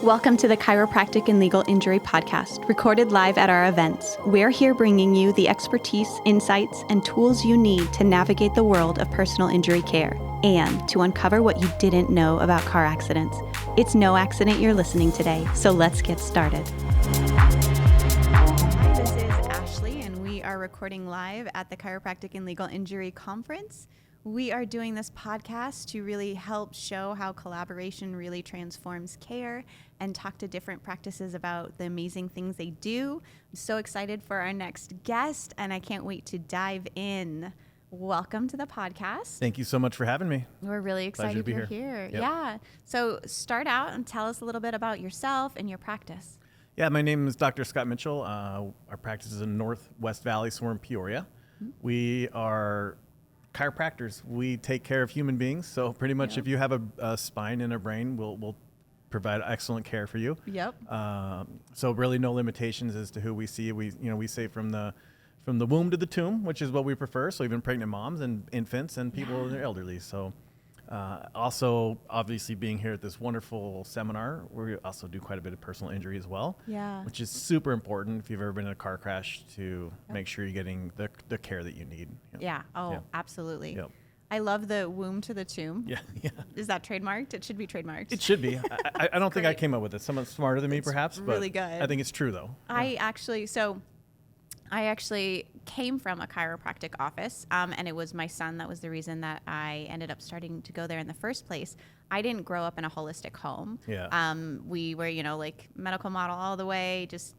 Welcome to the Chiropractic and Legal Injury Podcast, recorded live at our events. We're here bringing you the expertise, insights, and tools you need to navigate the world of personal injury care and to uncover what you didn't know about car accidents. It's no accident you're listening today, so let's get started. Hi, this is Ashley, and we are recording live at the Chiropractic and Legal Injury Conference. We are doing this podcast to really help show how collaboration really transforms care and talk to different practices about the amazing things they do. I'm so excited for our next guest, and I can't wait to dive in. Welcome to the podcast. Thank you so much for having me. We're really excited you're here. Yep. Yeah. So start out and tell us a little bit about yourself and your practice. Yeah, my name is Dr. Scott Mitchell. Our practice is in Northwest Valley, so we're in Peoria. Mm-hmm. We are chiropractors. We take care of human beings. So pretty much if you have a spine and a brain, we'll provide excellent care for you. Yep. So really no limitations as to who we see. We say from the womb to the tomb, which is what we prefer. So even pregnant moms and infants and people in their elderly. So also obviously being here at this wonderful seminar, we also do quite a bit of personal injury as well. Yeah. Which is super important if you've ever been in a car crash to make sure you're getting the care that you need. Yeah. Oh, absolutely. Yep. I love the womb to the tomb. Yeah. Is that trademarked? It should be trademarked. It should be. I don't think I came up with it. Someone smarter than me, perhaps. Really but good. I think it's true, though. I actually came from a chiropractic office, and it was my son that was the reason that I ended up starting to go there in the first place. I didn't grow up in a holistic home. Yeah. We were, like medical model all the way, just,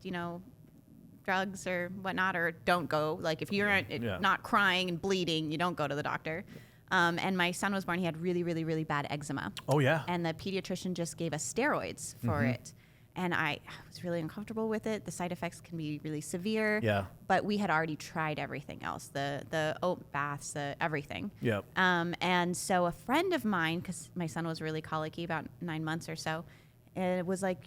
drugs or whatnot, or don't go. Like if you're not crying and bleeding, you don't go to the doctor. And my son was born, he had really, really, really bad eczema. Oh, yeah. And the pediatrician just gave us steroids for it. And I was really uncomfortable with it. The side effects can be really severe. Yeah. But we had already tried everything else, the oat baths, everything. Yep. And so a friend of mine, because my son was really colicky, about 9 months or so, it was like,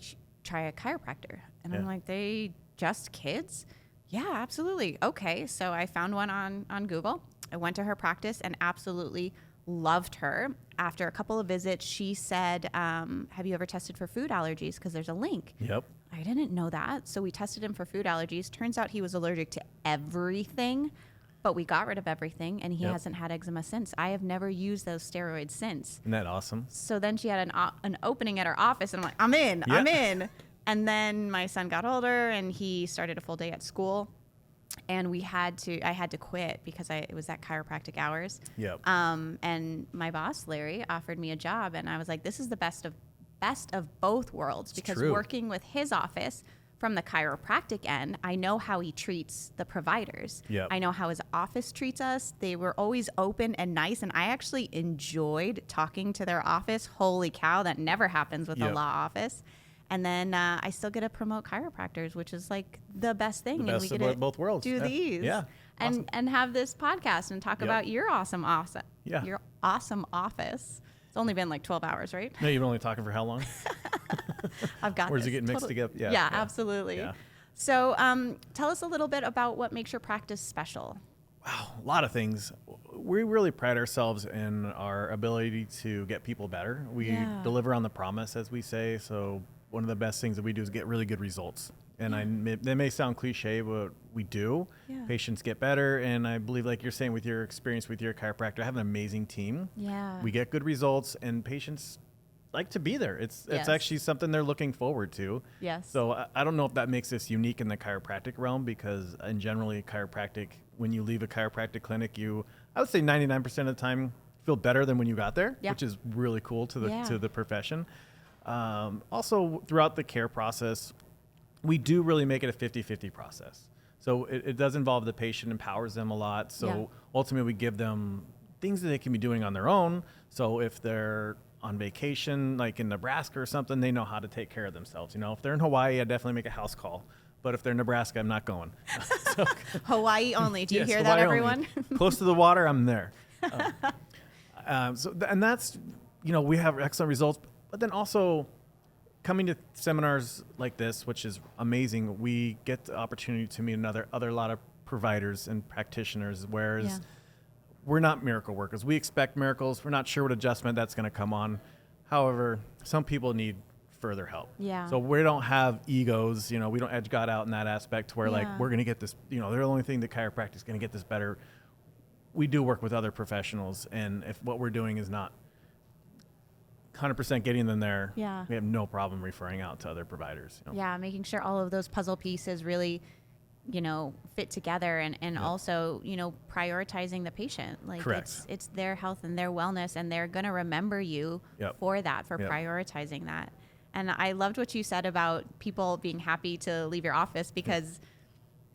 try a chiropractor. And I'm like, they just kids? Yeah, absolutely. Okay. So I found one on Google. I went to her practice and absolutely loved her. After a couple of visits, she said, have you ever tested for food allergies? Because there's a link. Yep. I didn't know that. So we tested him for food allergies. Turns out he was allergic to everything, but we got rid of everything, and he hasn't had eczema since. I have never used those steroids since. Isn't that awesome? So then she had an opening at her office, and I'm like, I'm in. And then my son got older, and he started a full day at school. And I had to quit because it was at chiropractic hours. Yep. And my boss, Larry, offered me a job, and I was like, this is the best of both worlds, because working with his office from the chiropractic end, I know how he treats the providers. Yep. I know how his office treats us. They were always open and nice, and I actually enjoyed talking to their office. Holy cow, that never happens with a law office. And then I still get to promote chiropractors, which is like the best thing. The best and we get of both worlds. Do these. Yeah. Awesome. And have this podcast and talk about your awesome office. Yeah. Your awesome office. It's only been like 12 hours, right? No, you've been only talking for how long? I've got Or does it get mixed together? Yeah, absolutely. Yeah. So tell us a little bit about what makes your practice special. Wow, a lot of things. We really pride ourselves in our ability to get people better. We deliver on the promise, as we say. So one of the best things that we do is get really good results. And that may sound cliche, but we do. Yeah. Patients get better. And I believe, like you're saying, with your experience with your chiropractor, I have an amazing team. Yeah. We get good results, and patients like to be there. It's actually something they're looking forward to. Yes. So I don't know if that makes us unique in the chiropractic realm, because in generally chiropractic, when you leave a chiropractic clinic, I would say 99% of the time feel better than when you got there, which is really cool to the profession. Also, throughout the care process, we do really make it a 50-50 process. So it does involve the patient, empowers them a lot. So ultimately, we give them things that they can be doing on their own. So if they're on vacation, like in Nebraska or something, they know how to take care of themselves. If they're in Hawaii, I definitely make a house call. But if they're in Nebraska, I'm not going. Hawaii only. Do you hear Hawaii that, everyone? Close to the water, I'm there. And that's, we have excellent results. But then also coming to seminars like this, which is amazing, we get the opportunity to meet other lot of providers and practitioners, whereas we're not miracle workers. We expect miracles. We're not sure what adjustment that's going to come on. However, some people need further help. Yeah. So we don't have egos, you know, we don't edge God out in that aspect to where like, Yeah. we're going to get this, you know, they're the only thing that chiropractic is going to get this better. We do work with other professionals, and if what we're doing is not 100% getting them there, Yeah. we have no problem referring out to other providers. You know? Yeah, making sure all of those puzzle pieces really, you know, fit together, and also, you know, prioritizing the patient. Like Correct. it's their health and their wellness, and they're going to remember you for that, for prioritizing that. And I loved what you said about people being happy to leave your office, because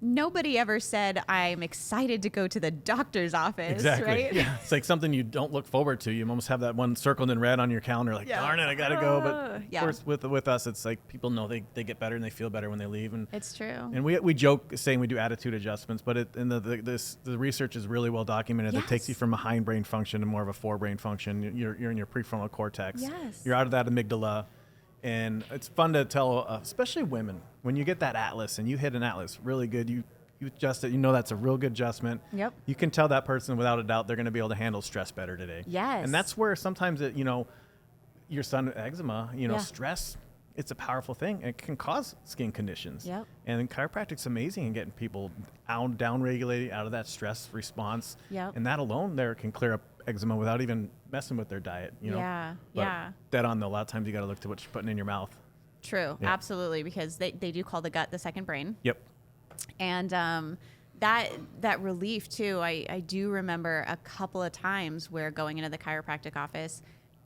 nobody ever said, I'm excited to go to the doctor's office. Exactly. Right? Yeah. It's like something you don't look forward to. You almost have that one circled in red on your calendar, like, darn it, I got to go. But of course, with us, it's like people know they get better and they feel better when they leave. And it's true. And we joke saying we do attitude adjustments, but the research is really well documented. It takes you from a hindbrain function to more of a forebrain function. You're in your prefrontal cortex. Yes. You're out of that amygdala. And it's fun to tell, especially women, when you get that atlas and you hit an atlas really good, you adjust it, you know that's a real good adjustment. Yep. You can tell that person without a doubt they're going to be able to handle stress better today. Yes. And that's where sometimes, you know, your son eczema, you know, stress, it's a powerful thing. It can cause skin conditions. Yep. And chiropractic's amazing in getting people down regulating out of that stress response. Yep. And that alone there can clear up eczema without even messing with their diet, you know. Yeah. But Yeah. dead on though, a lot of times you got to look to what you're putting in your mouth. True. Yeah. Absolutely. Because they do call the gut the second brain. Yep. And that relief too, I do remember a couple of times where going into the chiropractic office,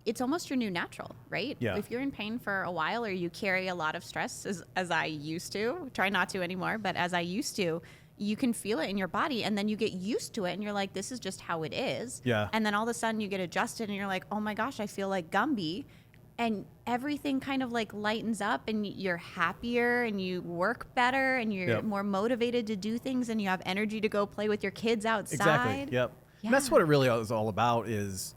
it's almost your new natural, right? Yeah. If you're in pain for a while, or you carry a lot of stress, as I used to, try not to anymore, but as I used to, you can feel it in your body, and then you get used to it, and you're like, this is just how it is. Yeah. And then all of a sudden you get adjusted, and you're like, oh my gosh, I feel like Gumby. And everything kind of like lightens up, and you're happier, and you work better, and you're more motivated to do things, and you have energy to go play with your kids outside. Exactly. Yep. Yeah. And that's what it really is all about, is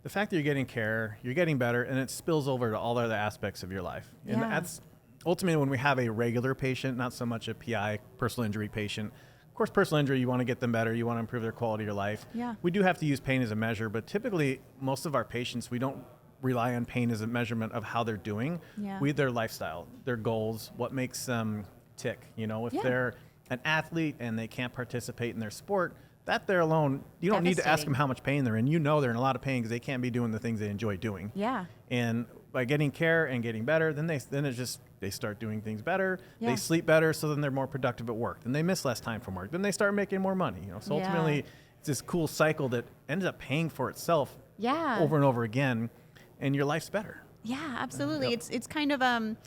the fact that you're getting care, you're getting better, and it spills over to all other aspects of your life. And that's ultimately when we have a regular patient, not so much a PI, personal injury patient. Of course, personal injury, you want to get them better. You want to improve their quality of your life. Yeah. We do have to use pain as a measure, but typically most of our patients, we don't rely on pain as a measurement of how they're doing. Yeah. Their lifestyle, their goals, what makes them tick. You know, if they're an athlete and they can't participate in their sport, that there alone, you don't need to ask them how much pain they're in. You know they're in a lot of pain because they can't be doing the things they enjoy doing. Yeah. And by getting care and getting better, then they start doing things better. Yeah. They sleep better, so then they're more productive at work. Then they miss less time from work. Then they start making more money. You know, so ultimately, it's this cool cycle that ends up paying for itself over and over again, and your life's better. Yeah, absolutely. It's kind of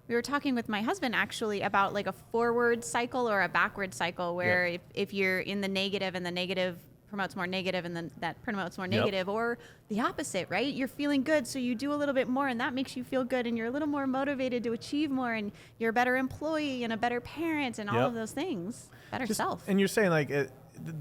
we were talking with my husband actually about like a forward cycle or a backward cycle, where if you're in the negative and the negative promotes more negative, and then that promotes more negative, or the opposite, right? You're feeling good, so you do a little bit more, and that makes you feel good, and you're a little more motivated to achieve more, and you're a better employee and a better parent, and all of those things. Better self. And you're saying like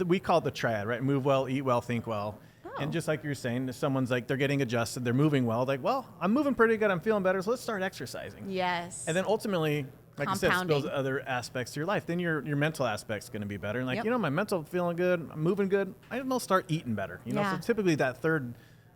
we call it the triad, right? Move well, eat well, think well. Oh. And just like you're saying, if someone's like they're getting adjusted, they're moving well, like, well, I'm moving pretty good, I'm feeling better, so let's start exercising. Yes. And then ultimately, like you said, spills other aspects to your life. Then your mental aspect's going to be better. And like, you know, my mental feeling good, I'm moving good, I don't know, start eating better. You know, so typically that third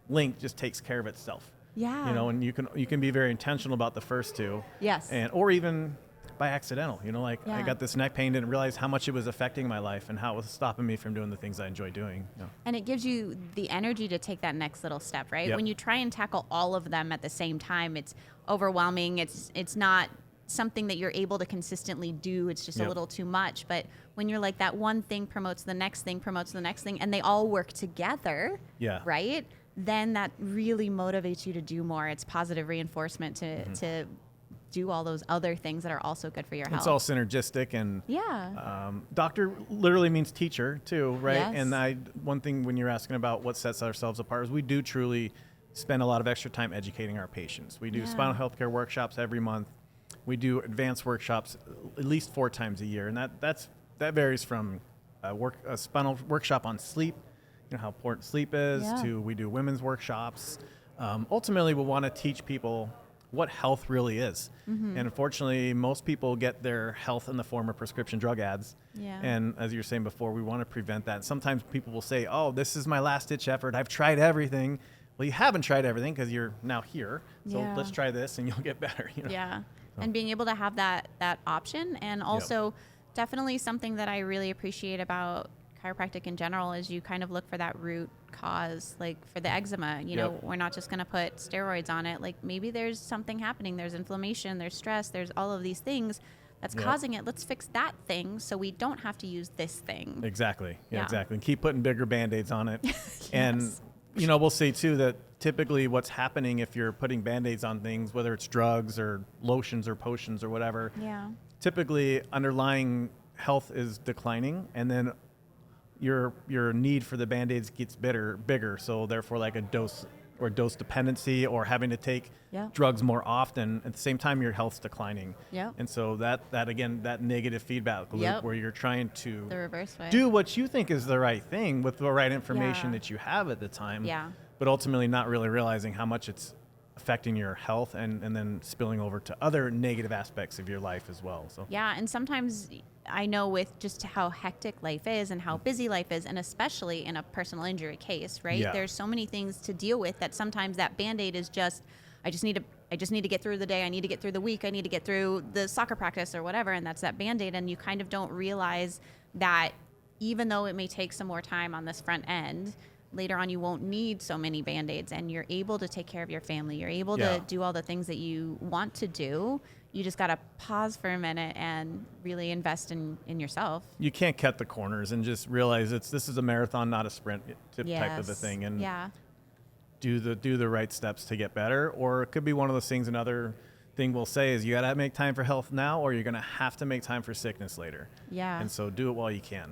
link just takes care of itself. Yeah. You know, and you can be very intentional about the first two. Yes. Or even by accidental, you know, like I got this neck pain, didn't realize how much it was affecting my life and how it was stopping me from doing the things I enjoy doing. You know? And it gives you the energy to take that next little step, right? When you try and tackle all of them at the same time, it's overwhelming. It's not something that you're able to consistently do. It's just a little too much. But when you're like, that one thing promotes the next thing, promotes the next thing, and they all work together, right? Then that really motivates you to do more. It's positive reinforcement to do all those other things that are also good for your health. It's all synergistic, and doctor literally means teacher too, right? Yes. And one thing when you're asking about what sets ourselves apart is we do truly spend a lot of extra time educating our patients. We do spinal health care workshops every month. We do advanced workshops at least 4 times a year, and that varies from a spinal workshop on sleep, you know, how important sleep is, to we do women's workshops. Ultimately, we want to teach people what health really is. And unfortunately, most people get their health in the form of prescription drug ads. And as you were saying before, we want to prevent that. Sometimes people will say, oh, this is my last ditch effort. I've tried everything. well, you haven't tried everything because you're now here. So Yeah. let's try this and you'll get better. You know? Yeah. And being able to have that option, and also definitely something that I really appreciate about chiropractic in general is you kind of look for that root cause, like for the eczema, you know, we're not just going to put steroids on it. Like maybe there's something happening. There's inflammation, there's stress, there's all of these things that's causing it. Let's fix that thing so we don't have to use this thing. Exactly. Yeah. Exactly. And keep putting bigger Band-Aids on it. Yes. And, you know, we'll see too that typically what's happening if you're putting Band-Aids on things, whether it's drugs or lotions or potions or whatever, typically underlying health is declining, and then your need for the Band-Aids gets bigger. So therefore, like a dose dependency or having to take drugs more often. At the same time, your health's declining. And so that again, that negative feedback loop where you're trying to the reverse way. do what you think is the right thing with the right information that you have at the time. But ultimately not really realizing how much it's affecting your health and then spilling over to other negative aspects of your life as well. So and sometimes I know with just how hectic life is and how busy life is, and especially in a personal injury case, right? There's so many things to deal with that sometimes that Band-Aid is just, I just need to get through the day. I need to get through the week. I need to get through the soccer practice or whatever. And that's that Band-Aid. And you kind of don't realize that even though it may take some more time on this front end, later on you won't need so many Band-Aids, and you're able to take care of your family. You're able to do all the things that you want to do. You just got to pause for a minute and really invest in yourself. You can't cut the corners and just realize this is a marathon, not a sprint type of a thing. And do the right steps to get better. Or it could be one of those things. Another thing we'll say is you got to make time for health now, or you're going to have to make time for sickness later. And so do it while you can.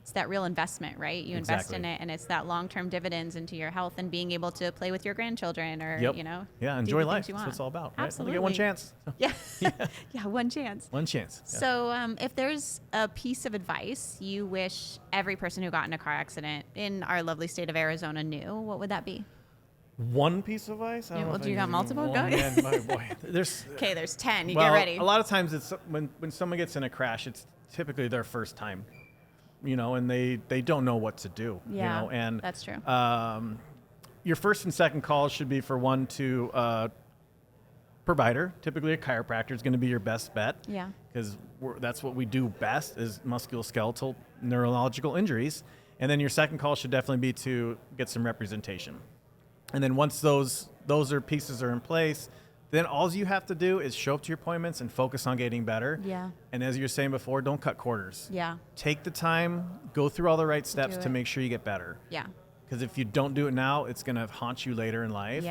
It's that real investment, right? You invest in it, and it's that long-term dividends into your health and being able to play with your grandchildren or, you know, enjoy life. That's what it's all about. Right? Absolutely. You get one chance. One chance. One chance. So if there's a piece of advice you wish every person who got in a car accident in our lovely state of Arizona knew, what would that be? One piece of advice? Do you got multiple? Go ahead. There's 10. You get ready. A lot of times it's when someone gets in a crash, it's typically their first time. You know, and they don't know what to do. You know, and that's true. Your first and second calls should be for one to provider. Typically, a chiropractor is going to be your best bet. Because that's what we do best is musculoskeletal neurological injuries. And then your second call should definitely be to get some representation. And then once those pieces are in place, then all you have to do is show up to your appointments and focus on getting better. And as you were saying before, don't cut corners. Take the time, go through all the right steps to make sure you get better. Because if you don't do it now, it's going to haunt you later in life.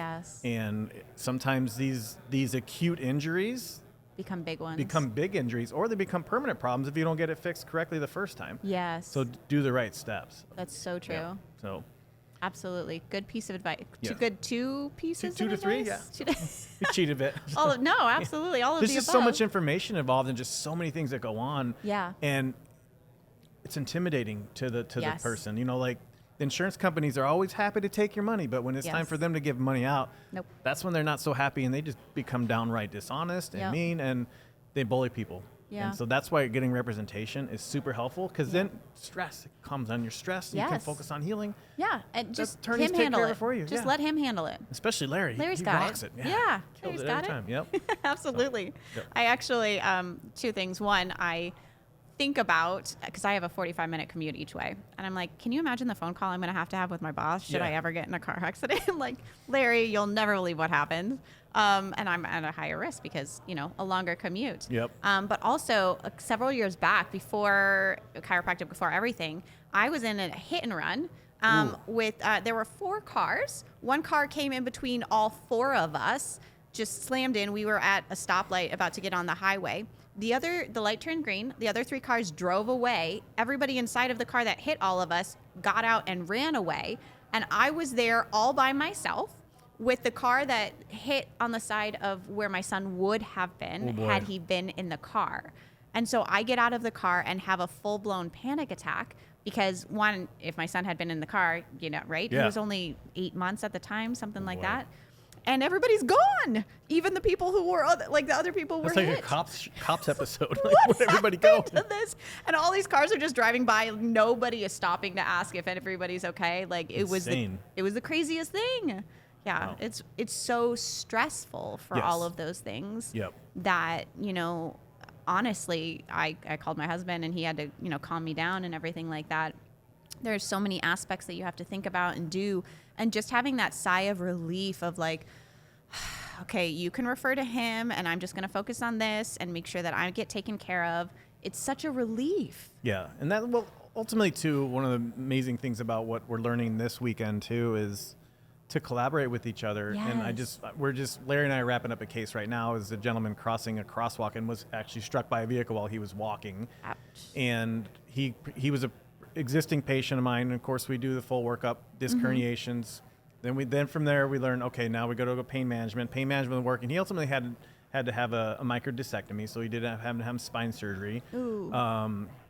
And sometimes these acute injuries become big ones. Become big injuries, or they become permanent problems if you don't get it fixed correctly the first time. So do the right steps. That's so true. So absolutely. Good piece of advice. Two pieces two of to three, advice? We cheat a bit. Absolutely. All of the above. There's just so much information involved and just so many things that go on. And it's intimidating to the person. You know, like the insurance companies are always happy to take your money, but when it's time for them to give money out, that's when they're not so happy and they just become downright dishonest and mean, and they bully people. And so that's why getting representation is super helpful, because then stress comes on your stress. And you can focus on healing. And just attorneys him take handle care it. of it for you. Just let him handle it. Especially Larry. Larry's he got rocks it. Yeah. Larry's it got every it. time. Absolutely. So, I actually, two things. One, I think about, because I have a 45-minute commute each way, and I'm like, can you imagine the phone call I'm going to have with my boss should I ever get in a car accident? I'm like, Larry, you'll never believe what happened. And I'm at a higher risk because, you know, a longer commute. But also several years back, before chiropractic, before everything, I was in a hit and run with, there were 4 cars. One car came in between all 4 of us, just slammed in. We were at a stoplight about to get on the highway. The light turned green. The other 3 cars drove away. Everybody inside of the car that hit all of us got out and ran away. And I was there all by myself with the car that hit on the side of where my son would have been had he been in the car. And so I get out of the car and have a full-blown panic attack because, one, if my son had been in the car, you know, right? He was only 8 months at the time, something like that. and everybody's gone. Even the people who were the other people were It's like hit. a cops episode. Like, where'd everybody go? To this? And all these cars are just driving by. Nobody is stopping to ask if everybody's okay. Like it was the craziest thing. Yeah, Wow. it's so stressful for Yes. all of those things. Yep. That, honestly, I called my husband and he had to, calm me down and everything like that. There's so many aspects that you have to think about and do, and just having that sigh of relief of like, okay, you can refer to him and I'm just going to focus on this and make sure that I get taken care of. It's such a relief. Yeah. And that, well, ultimately too, one of the amazing things about what we're learning this weekend too is to collaborate with each other. Yes. And Larry and I are wrapping up a case right now. Is a gentleman crossing a crosswalk and was actually struck by a vehicle while he was walking. Ouch. And he was a existing patient of mine. And of course we do the full workup, disc herniations. Then from there we learn, okay, now we go to pain management. Pain management will work. And he ultimately had to have a microdiscectomy, so he did have to have spine surgery. Ooh.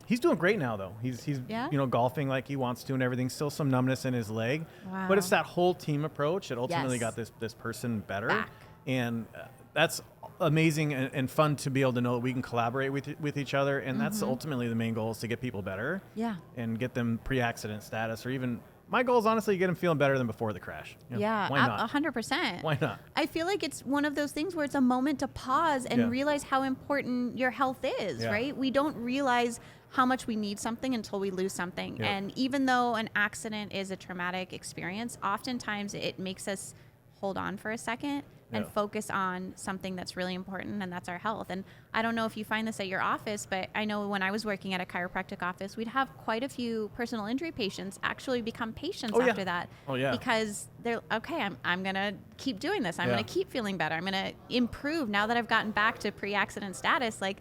He's doing great now, though. He's Yeah? golfing like he wants to and everything. Still some numbness in his leg, Wow. but it's that whole team approach that ultimately Yes. got this person better. Back. And that's amazing and fun to be able to know that we can collaborate with each other. And that's ultimately the main goal, is to get people better. Yeah. And get them pre-accident status, or even my goal is honestly to get them feeling better than before the crash. Yeah, Why not? 100%. Why not? I feel like it's one of those things where it's a moment to pause and Yeah. realize how important your health is, Yeah. right? We don't realize how much we need something until we lose something. Yep. And even though an accident is a traumatic experience, oftentimes it makes us hold on for a second and Yeah. focus on something that's really important, and that's our health. And I don't know if you find this at your office, but I know when I was working at a chiropractic office, we'd have quite a few personal injury patients actually become patients Oh, yeah. after that. Oh, yeah. Because they're, okay, I'm going to keep doing this. I'm Yeah. going to keep feeling better. I'm going to improve now that I've gotten back to pre-accident status. Like,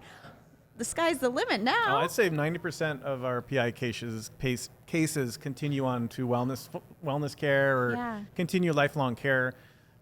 the sky's the limit now. I'd say 90% of our PI cases continue on to wellness care or Yeah. continue lifelong care,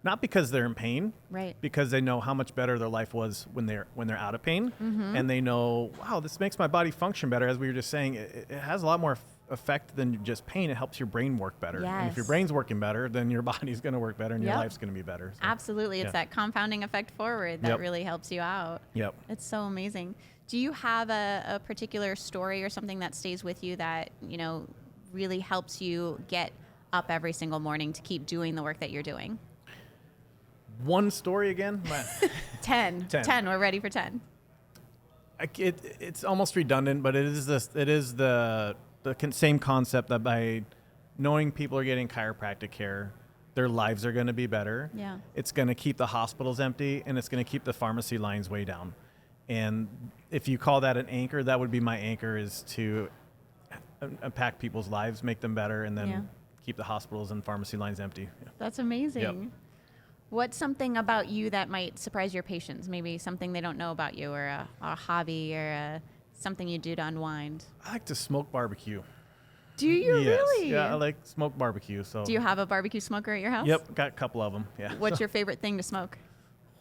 not because they're in pain, Right. because they know how much better their life was when they're out of pain, and they know, wow, this makes my body function better. As we were just saying, it has a lot more effect than just pain. It helps your brain work better, and if your Yes. brain's working better, then your body's going to work better, and your Yep. life's going to be better. So, Absolutely. It's yeah. that compounding effect forward that Yep. really helps you out. Yep. It's so amazing. Do you have a particular story or something that stays with you that, really helps you get up every single morning to keep doing the work that you're doing? One story again. 10. 10. 10. We're ready for 10. It's almost redundant, but it is the same concept that by knowing people are getting chiropractic care, their lives are going to be better. Yeah. It's going to keep the hospitals empty, and it's going to keep the pharmacy lines way down. And if you call that an anchor, that would be my anchor, is to impact people's lives, make them better, and then Yeah. keep the hospitals and pharmacy lines empty. Yeah. That's amazing. Yep. What's something about you that might surprise your patients? Maybe something they don't know about you, or a hobby, or something you do to unwind. I like to smoke barbecue. Do you Yes. really? Yeah, I like smoked barbecue. So. Do you have a barbecue smoker at your house? Yep, got a couple of them. Yeah. What's your favorite thing to smoke?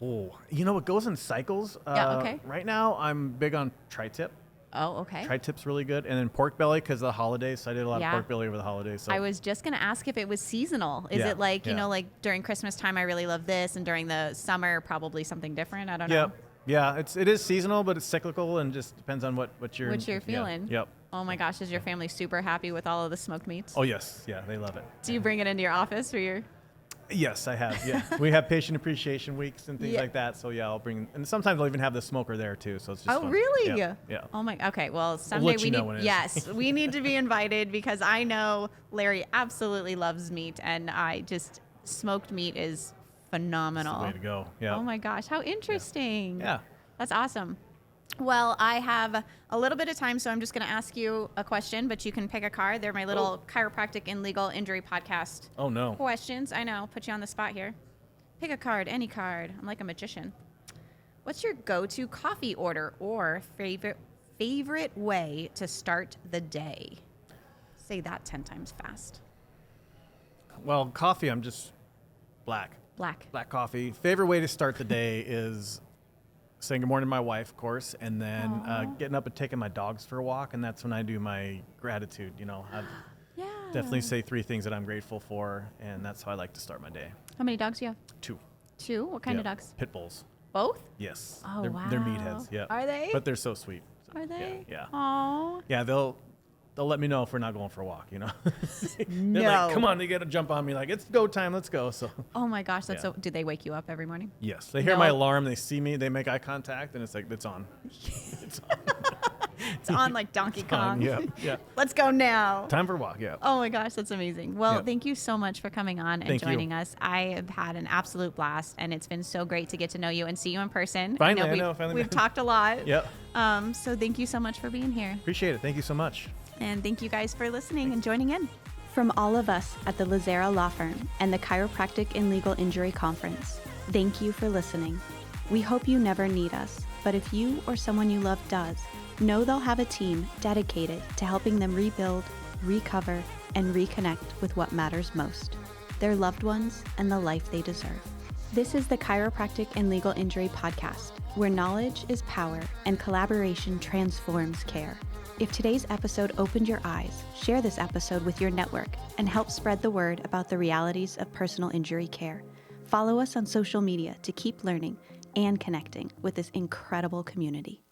Oh, it goes in cycles. Yeah, okay. Right now, I'm big on tri-tip. Oh, okay. Tri-tip's really good. And then pork belly, because of the holidays. So I did a lot Yeah. of pork belly over the holidays. So I was just going to ask if it was seasonal. Is Yeah, it like, yeah. like during Christmas time, I really love this, and during the summer, probably something different? I don't yeah, know. yeah, it is seasonal, but it's cyclical and just depends on what you're What you're yeah, feeling. Yep. Oh my gosh, is your family super happy with all of the smoked meats? Oh yes, yeah, they love it. Do you bring it into your office for your... Yes, I have. Yeah, we have patient appreciation weeks and things Yeah. like that. So yeah, I'll bring, and sometimes I'll even have the smoker there too. So it's just Oh, fun. really? Yeah. Yeah. Oh my. Okay. Well, someday let you we know need. when it is. Yes, we need to be invited, because I know Larry absolutely loves meat, and smoked meat is phenomenal. That's the way to go. Yeah. Oh my gosh, how interesting. Yeah. That's awesome. Well, I have a little bit of time, so I'm just going to ask you a question, but you can pick a card. They're my little chiropractic and legal injury podcast Oh no. questions. I know, put you on the spot here. Pick a card, any card. I'm like a magician. What's your go-to coffee order or favorite way to start the day? Say that 10 times fast. Well, coffee, I'm just black. Black coffee. Favorite way to start the day is saying good morning to my wife, of course, and then getting up and taking my dogs for a walk, and that's when I do my gratitude. I Yeah. definitely say 3 things that I'm grateful for, and that's how I like to start my day. How many dogs do you have? 2. 2? What kind of dogs? Pit bulls. Both? Yes. Oh, they're, wow. They're meatheads. Yeah. Are they? But they're so sweet. So, Are they? Yeah. Oh. Yeah, they'll let me know if we're not going for a walk, They're No. like, come on, they got to jump on me like, it's go time, let's go. So Oh my gosh, that's so. Do they wake you up every morning? yes, they hear No. my alarm, they see me, they make eye contact, and it's like, it's on. It's on. It's on like Donkey Kong. Yeah. Let's go now. Time for a walk, yeah. Oh my gosh, that's amazing. Well, Yep. thank you so much for coming on and Thank you. joining us. I have had an absolute blast, and it's been so great to get to know you and see you in person. Finally, I know, finally. We've talked a lot. Yep. So thank you so much for being here. Appreciate it. Thank you so much. And thank you guys for listening and joining in. From all of us at the Lazzara Law Firm and the Chiropractic and Legal Injury Conference, thank you for listening. We hope you never need us, but if you or someone you love does, know they'll have a team dedicated to helping them rebuild, recover, and reconnect with what matters most, their loved ones and the life they deserve. This is the Chiropractic and Legal Injury Podcast, where knowledge is power and collaboration transforms care. If today's episode opened your eyes, share this episode with your network and help spread the word about the realities of personal injury care. Follow us on social media to keep learning and connecting with this incredible community.